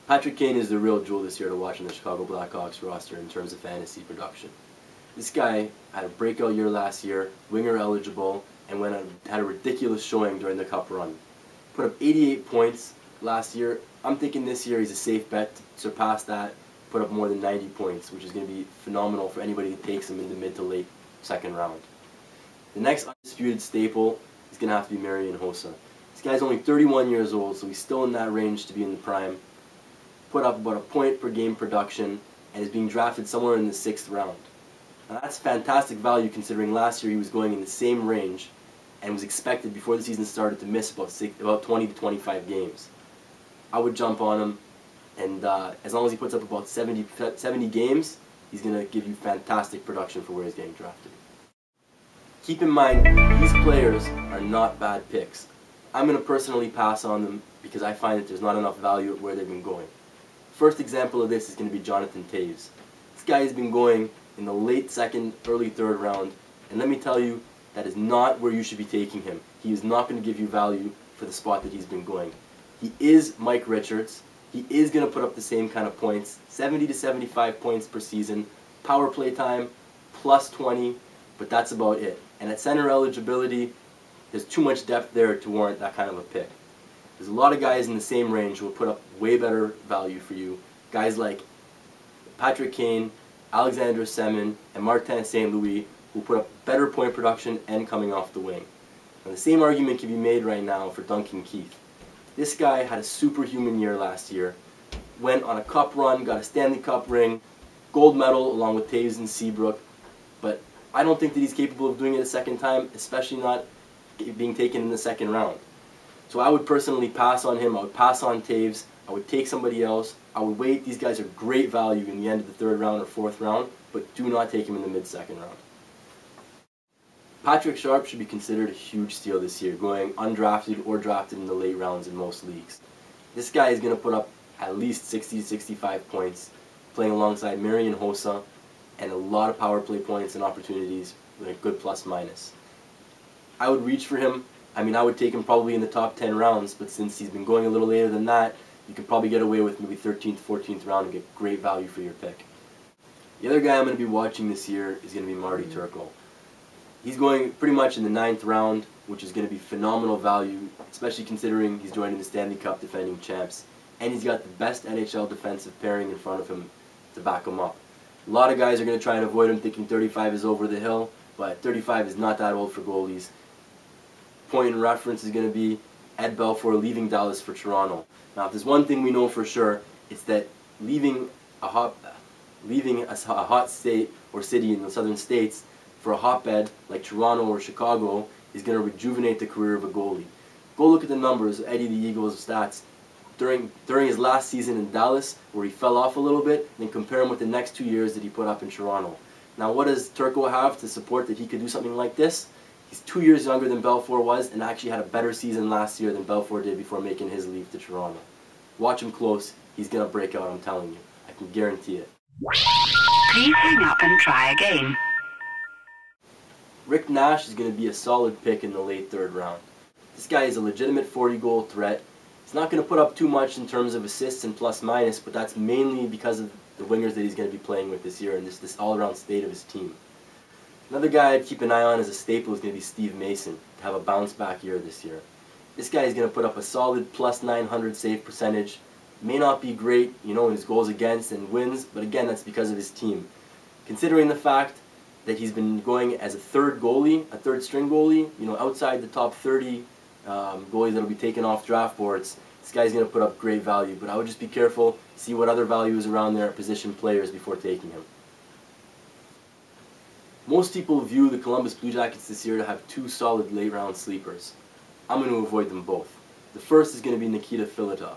Patrick Kane is the real jewel this year to watch in the Chicago Blackhawks roster in terms of fantasy production. This guy had a breakout year last year, winger eligible, and had a ridiculous showing during the Cup run. Put up 88 points last year. I'm thinking this year he's a safe bet to surpass that, put up more than 90 points, which is going to be phenomenal for anybody that takes him in the mid to late second round. The next undisputed staple is going to have to be Marian Hossa. This guy's only 31 years old, so he's still in that range to be in the prime. Put up about a point per game production and is being drafted somewhere in the 6th round. Now that's fantastic value considering last year he was going in the same range and was expected before the season started to miss about 20 to 25 games. I would jump on him, and as long as he puts up about 70 games, he's going to give you fantastic production for where he's getting drafted. Keep in mind, these players are not bad picks. I'm going to personally pass on them because I find that there's not enough value at where they've been going. First example of this is going to be Jonathan Toews. This guy has been going in the late second, early third round, and let me tell you, that is not where you should be taking him. He is not going to give you value for the spot that he's been going. He is Mike Richards. He is going to put up the same kind of points, 70 to 75 points per season, power play time, plus 20, but that's about it. And at center eligibility, there's too much depth there to warrant that kind of a pick. There's a lot of guys in the same range who will put up way better value for you. Guys like Patrick Kane, Alexander Semin, and Martin St. Louis, who put up better point production and coming off the wing. Now, the same argument can be made right now for Duncan Keith. This guy had a superhuman year last year, went on a cup run, got a Stanley Cup ring, gold medal along with Toews and Seabrook, but I don't think that he's capable of doing it a second time, especially not being taken in the second round. So I would personally pass on him. I would pass on Toews. I would take somebody else. I would wait. These guys are great value in the end of the third round or fourth round, but do not take him in the mid-second round. Patrick Sharp should be considered a huge steal this year, going undrafted or drafted in the late rounds in most leagues. This guy is going to put up at least 60 to 65 points, playing alongside Marian Hossa, and a lot of power play points and opportunities with a good plus-minus. I would reach for him. I mean, I would take him probably in the top 10 rounds, but since he's been going a little later than that, you could probably get away with maybe 13th, 14th round and get great value for your pick. The other guy I'm going to be watching this year is going to be Marty Turco. He's going pretty much in the 9th round, which is going to be phenomenal value, especially considering he's joining the Stanley Cup defending champs. And he's got the best NHL defensive pairing in front of him to back him up. A lot of guys are going to try and avoid him thinking 35 is over the hill, but 35 is not that old for goalies. Point in reference is going to be Ed Belfour leaving Dallas for Toronto. Now, if there's one thing we know for sure, it's that leaving a hot state or city in the southern states for a hotbed like Toronto or Chicago is going to rejuvenate the career of a goalie. Go look at the numbers, Eddie the Eagle's stats during his last season in Dallas, where he fell off a little bit, and then compare him with the next 2 years that he put up in Toronto. Now, what does Turco have to support that he could do something like this? He's 2 years younger than Belfour was, and actually had a better season last year than Belfour did before making his leave to Toronto. Watch him close. He's going to break out, I'm telling you. I can guarantee it. Please hang up and try again. Rick Nash is going to be a solid pick in the late third round. This guy is a legitimate 40-goal threat. He's not going to put up too much in terms of assists and plus-minus, but that's mainly because of the wingers that he's going to be playing with this year and this all-around state of his team. Another guy I'd keep an eye on as a staple is going to be Steve Mason, to have a bounce-back year this year. This guy is going to put up a solid plus 900 save percentage. May not be great, in his goals against and wins, but again, that's because of his team. Considering the fact that he's been going as a third goalie, a third-string goalie, outside the top 30 goalies that will be taken off draft boards, this guy's going to put up great value. But I would just be careful, see what other value is around there at position players before taking him. Most people view the Columbus Blue Jackets this year to have two solid late-round sleepers. I'm going to avoid them both. The first is going to be Nikita Filatov.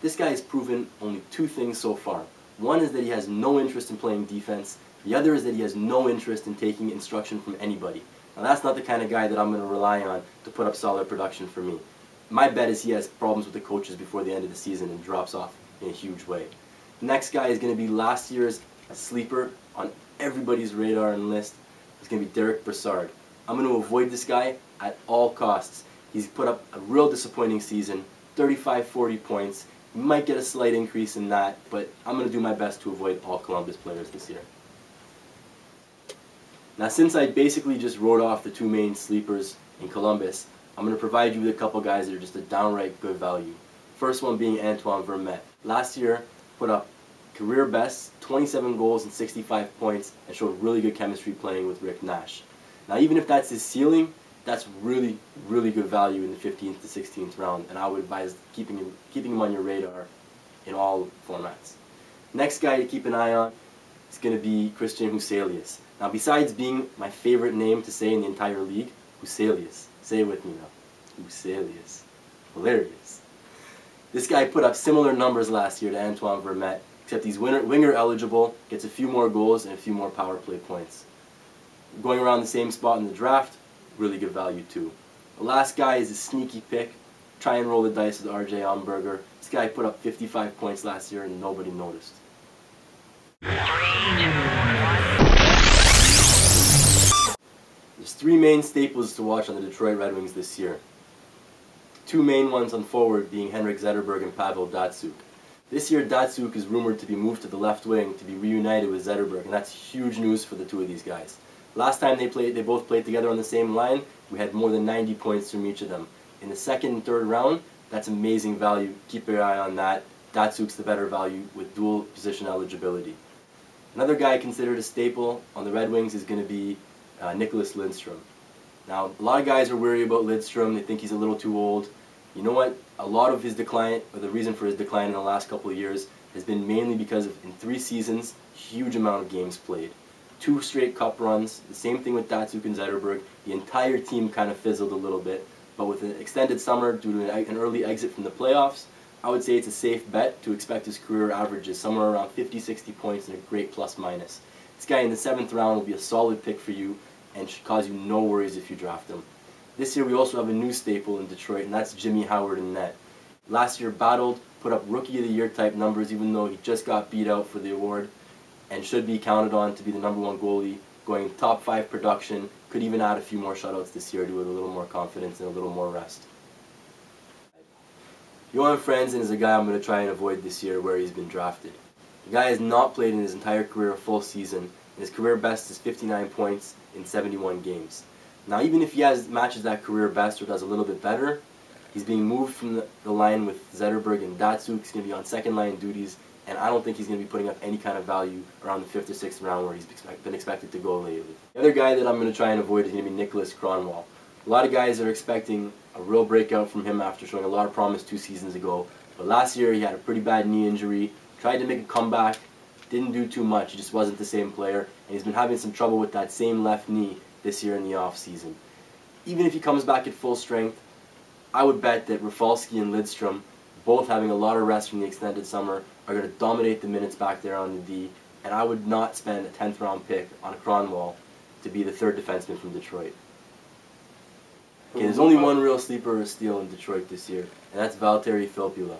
This guy has proven only two things so far. One is that he has no interest in playing defense. The other is that he has no interest in taking instruction from anybody. Now, that's not the kind of guy that I'm going to rely on to put up solid production for me. My bet is he has problems with the coaches before the end of the season and drops off in a huge way. The next guy is going to be last year's sleeper on everybody's radar and list. It's going to be Derek Brassard. I'm going to avoid this guy at all costs. He's put up a real disappointing season, 35-40 points, We might get a slight increase in that, but I'm going to do my best to avoid all Columbus players this year. Now, since I basically just wrote off the two main sleepers in Columbus, I'm going to provide you with a couple guys that are just a downright good value. First one being Antoine Vermette. Last year, put up career best, 27 goals and 65 points, and showed really good chemistry playing with Rick Nash. Now, even if that's his ceiling, that's really, really good value in the 15th to 16th round, and I would advise keeping him on your radar in all formats. Next guy to keep an eye on is going to be Christian Huselius. Now, besides being my favorite name to say in the entire league, Huselius. Say it with me now. Huselius. Hilarious. This guy put up similar numbers last year to Antoine Vermette, except he's winger eligible, gets a few more goals and a few more power play points. Going around the same spot in the draft, really good value too. The last guy is a sneaky pick. Try and roll the dice with RJ Umberger. This guy put up 55 points last year and nobody noticed. 3, 2, 1. There's three main staples to watch on the Detroit Red Wings this year. Two main ones on forward being Henrik Zetterberg and Pavel Datsyuk. This year Datsyuk is rumored to be moved to the left wing to be reunited with Zetterberg, and that's huge news for the two of these guys. Last time they both played together on the same line, we had more than 90 points from each of them. In the second and third round, that's amazing value. Keep your eye on that. Datsyuk's the better value with dual position eligibility. Another guy considered a staple on the Red Wings is going to be Nicholas Lidstrom. Now, a lot of guys are worried about Lidstrom. They think he's a little too old. You know what? A lot of his decline, or the reason for his decline in the last couple of years, has been mainly because of, in 3 seasons, huge amount of games played. 2 straight cup runs, the same thing with Datsyuk and Zetterberg. The entire team kind of fizzled a little bit, but with an extended summer due to an early exit from the playoffs, I would say it's a safe bet to expect his career averages somewhere around 50-60 points and a great plus-minus. This guy in the 7th round will be a solid pick for you and should cause you no worries if you draft him. This year we also have a new staple in Detroit, and that's Jimmy Howard in net. Last year battled, put up Rookie of the Year type numbers even though he just got beat out for the award, and should be counted on to be the #1 goalie, going top 5 production, could even add a few more shutouts this year to with a little more confidence and a little more rest. Johan Franzen is a guy I'm going to try and avoid this year where he's been drafted. The guy has not played in his entire career a full season, and his career best is 59 points in 71 games. Now, even if he matches that career best or does a little bit better, he's being moved from the line with Zetterberg and Datsyuk. He's going to be on second line duties, and I don't think he's going to be putting up any kind of value around the 5th or 6th round where he's been expected to go lately. The other guy that I'm going to try and avoid is going to be Nicholas Kronwall. A lot of guys are expecting a real breakout from him after showing a lot of promise 2 seasons ago, but last year he had a pretty bad knee injury, tried to make a comeback, didn't do too much. He just wasn't the same player, and he's been having some trouble with that same left knee this year in the off season. Even if he comes back at full strength, I would bet that Rafalski and Lidstrom, both having a lot of rest from the extended summer, are going to dominate the minutes back there on the D, and I would not spend a 10th round pick on a Kronwall to be the 3rd defenseman from Detroit. Okay, there's only one real sleeper or steal in Detroit this year, and that's Valtteri Filppula.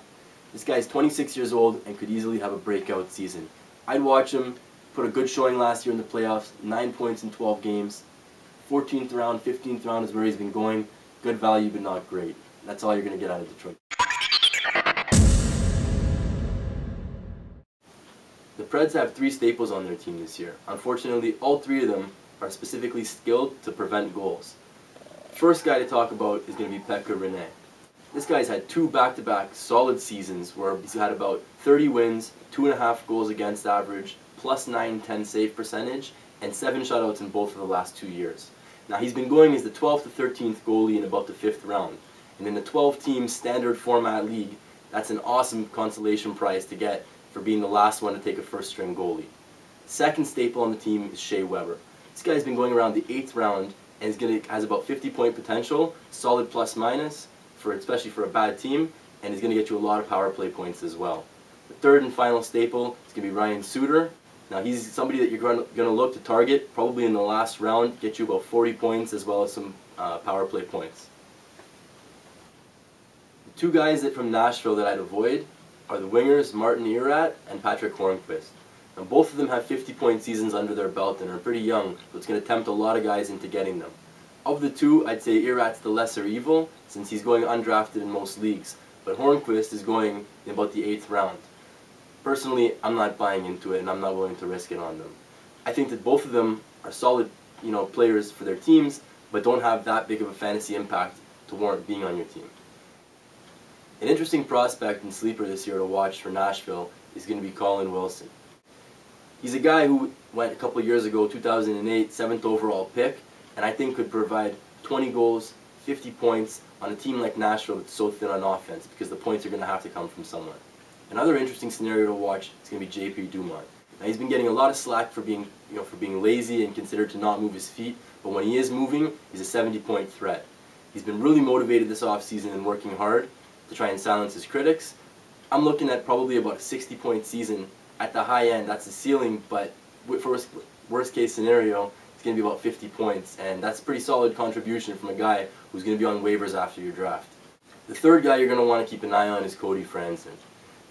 This guy's 26 years old and could easily have a breakout season. I'd watch him, put a good showing last year in the playoffs, 9 points in 12 games. 14th round, 15th round is where he's been going. Good value, but not great. That's all you're going to get out of Detroit. The Preds have 3 staples on their team this year. Unfortunately, all 3 of them are specifically skilled to prevent goals. First guy to talk about is going to be Pekka Rinne. This guy's had 2 back-to-back solid seasons where he's had about 30 wins, 2.5 goals against average, plus +910 save percentage, and 7 shutouts in both of the last 2 years. Now he's been going as the 12th to 13th goalie in about the 5th round. And in the 12-team standard format league, that's an awesome consolation prize to get for being the last one to take a first-string goalie. Second staple on the team is Shea Weber. This guy's been going around the 8th round and has about 50-point potential, solid plus-minus, especially for a bad team, and he's going to get you a lot of power play points as well. The third and final staple is going to be Ryan Suter. Now he's somebody that you're going to look to target probably in the last round, get you about 40 points as well as some power play points. The 2 guys from Nashville that I'd avoid are the wingers Martin Erat and Patrick Hornquist. Now both of them have 50-point seasons under their belt and are pretty young, so it's going to tempt a lot of guys into getting them. Of the 2, I'd say Erat's the lesser evil, since he's going undrafted in most leagues. but Hornquist is going in about the 8th round. Personally, I'm not buying into it, and I'm not willing to risk it on them. I think that both of them are solid, players for their teams, but don't have that big of a fantasy impact to warrant being on your team. An interesting prospect and sleeper this year to watch for Nashville is going to be Colin Wilson. He's a guy who went a couple of years ago, 2008, 7th overall pick, and I think could provide 20 goals, 50 points on a team like Nashville that's so thin on offense, because the points are going to have to come from somewhere. Another interesting scenario to watch is going to be J.P. Dumont. Now, he's been getting a lot of slack for being lazy and considered to not move his feet, but when he is moving, he's a 70-point threat. He's been really motivated this offseason and working hard to try and silence his critics. I'm looking at probably about a 60-point season at the high end. That's the ceiling, but for worst case scenario, it's going to be about 50 points, and that's a pretty solid contribution from a guy who's going to be on waivers after your draft. The third guy you're going to want to keep an eye on is Cody Franson.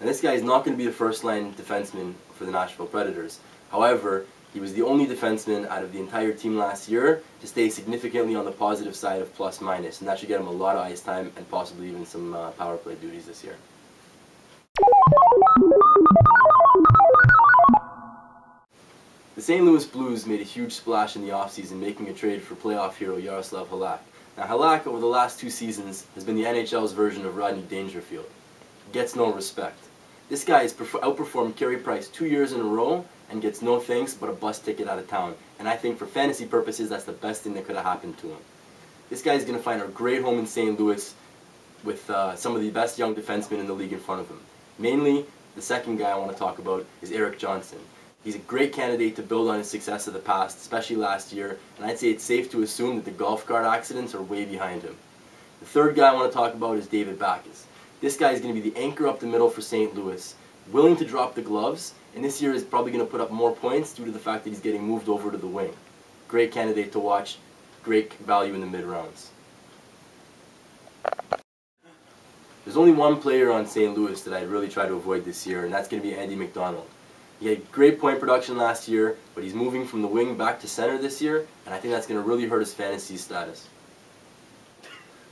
And this guy is not going to be the first-line defenseman for the Nashville Predators. However, he was the only defenseman out of the entire team last year to stay significantly on the positive side of plus-minus, and that should get him a lot of ice time and possibly even some power play duties this year. The St. Louis Blues made a huge splash in the offseason, making a trade for playoff hero Jaroslav Halak. Now, Halak, over the last 2 seasons, has been the NHL's version of Rodney Dangerfield. Gets no respect. This guy has outperformed Carey Price 2 years in a row and gets no thanks but a bus ticket out of town. And I think for fantasy purposes, that's the best thing that could have happened to him. This guy is going to find a great home in St. Louis with some of the best young defensemen in the league in front of him. Mainly, the second guy I want to talk about is Erik Johnson. He's a great candidate to build on his success of the past, especially last year, and I'd say it's safe to assume that the golf cart accidents are way behind him. The third guy I want to talk about is David Backes. This guy is going to be the anchor up the middle for St. Louis, willing to drop the gloves, and this year is probably going to put up more points due to the fact that he's getting moved over to the wing. Great candidate to watch, great value in the mid-rounds. There's only one player on St. Louis that I'd really try to avoid this year, and that's going to be Andy McDonald. He had great point production last year, but he's moving from the wing back to center this year, and I think that's going to really hurt his fantasy status.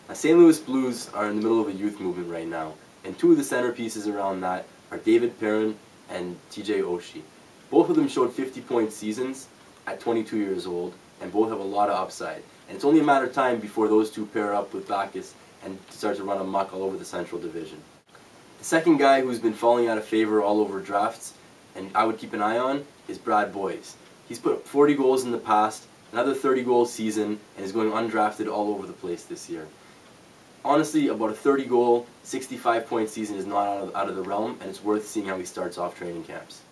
Now, St. Louis Blues are in the middle of a youth movement right now, and 2 of the centerpieces around that are David Perrin and TJ Oshie. Both of them showed 50-point seasons at 22 years old, and both have a lot of upside. And it's only a matter of time before those two pair up with Backes and start to run amok all over the Central Division. The second guy who's been falling out of favor all over drafts, and I would keep an eye on, is Brad Boyes. He's put up 40 goals in the past, another 30-goal season, and is going undrafted all over the place this year. Honestly, about a 30-goal, 65-point season is not out of the realm, and it's worth seeing how he starts off training camps.